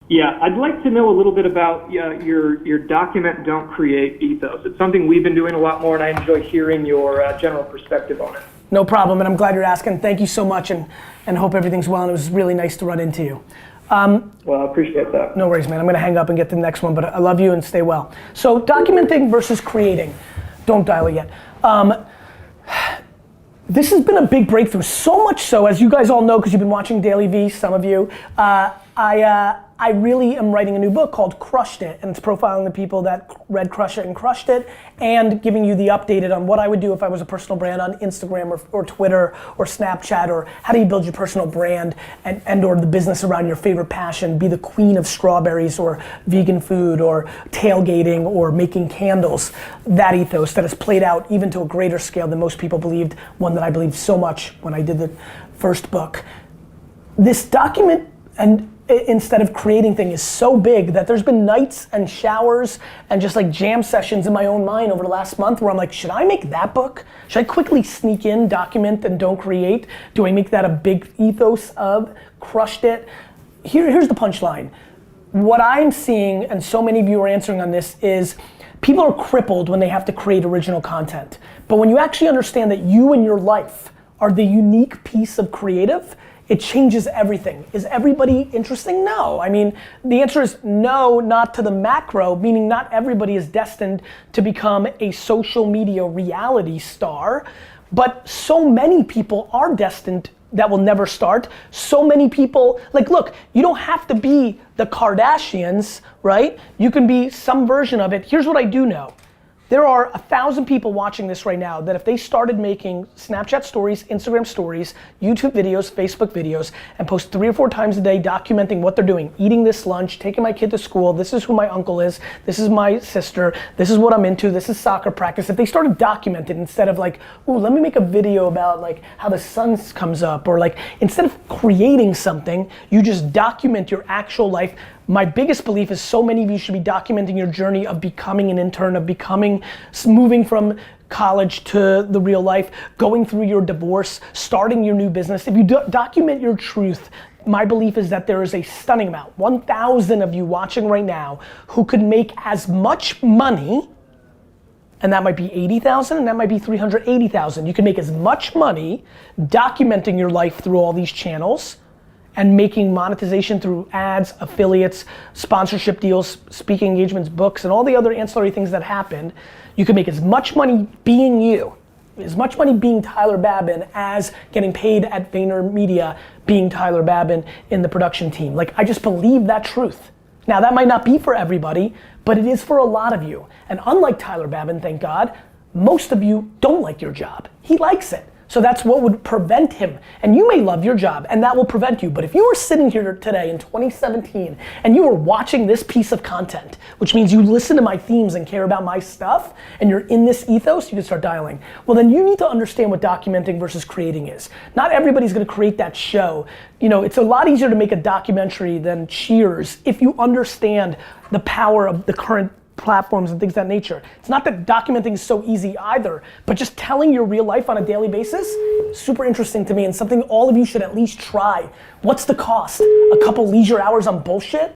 Yeah, I'd like to know a little bit about your document, don't create ethos. It's something we've been doing a lot more, and I enjoy hearing your general perspective on it. No problem, and I'm glad you're asking. Thank you so much, and hope everything's well, and it was really nice to run into you. Well, I appreciate that. No worries, man. I'm gonna hang up and get to the next one, but I love you and stay well. So documenting versus creating. Don't dial it yet. This has been a big breakthrough, so much so, as you guys all know, because you've been watching GaryVee, some of you, I really am writing a new book called Crushed It, and it's profiling the people that read Crush It and crushed it, and giving you the updated on what I would do if I was a personal brand on Instagram or Twitter or Snapchat, or how do you build your personal brand and or the business around your favorite passion, be the queen of strawberries or vegan food or tailgating or making candles. That ethos that has played out even to a greater scale than most people believed, one that I believed so much when I did the first book. This document and instead of creating thing is so big that there's been nights and showers and just like jam sessions in my own mind over the last month where I'm like, should I make that book? Should I quickly sneak in, document, and don't create? Do I make that a big ethos of Crushed It? Here's the punchline. What I'm seeing, and so many of you are answering on this, is people are crippled when they have to create original content. But when you actually understand that you and your life are the unique piece of creative, it changes everything. Is everybody interesting? No. I mean, the answer is no, not to the macro, meaning not everybody is destined to become a social media reality star, but so many people are destined that will never start. So many people, like look, you don't have to be the Kardashians, right? You can be some version of it. Here's what I do know. There are 1,000 people watching this right now that if they started making Snapchat stories, Instagram stories, YouTube videos, Facebook videos, and post 3 or 4 times a day documenting what they're doing, eating this lunch, taking my kid to school, this is who my uncle is, this is my sister, this is what I'm into, this is soccer practice. If they started documenting instead of like, ooh, let me make a video about like how the sun comes up, or like instead of creating something, you just document your actual life. My biggest belief is so many of you should be documenting your journey of becoming an intern, of moving from college to the real life, going through your divorce, starting your new business. If you document your truth, my belief is that there is a stunning amount, 1,000 of you watching right now who could make as much money, and that might be 80,000 and that might be 380,000. You can make as much money documenting your life through all these channels and making monetization through ads, affiliates, sponsorship deals, speaking engagements, books, and all the other ancillary things that happen. You can make as much money being you, as much money being Tyler Babin as getting paid at VaynerMedia being Tyler Babin in the production team. Like, I just believe that truth. Now, that might not be for everybody, but it is for a lot of you. And unlike Tyler Babin, thank God, most of you don't like your job. He likes it. So that's what would prevent him. And you may love your job and that will prevent you. But if you were sitting here today in 2017 and you were watching this piece of content, which means you listen to my themes and care about my stuff, and you're in this ethos, you can start dialing. Well, then you need to understand what documenting versus creating is. Not everybody's gonna create that show. You know, it's a lot easier to make a documentary than Cheers if you understand the power of the current platforms and things of that nature. It's not that documenting is so easy either, but just telling your real life on a daily basis, super interesting to me and something all of you should at least try. What's the cost? A couple leisure hours on bullshit?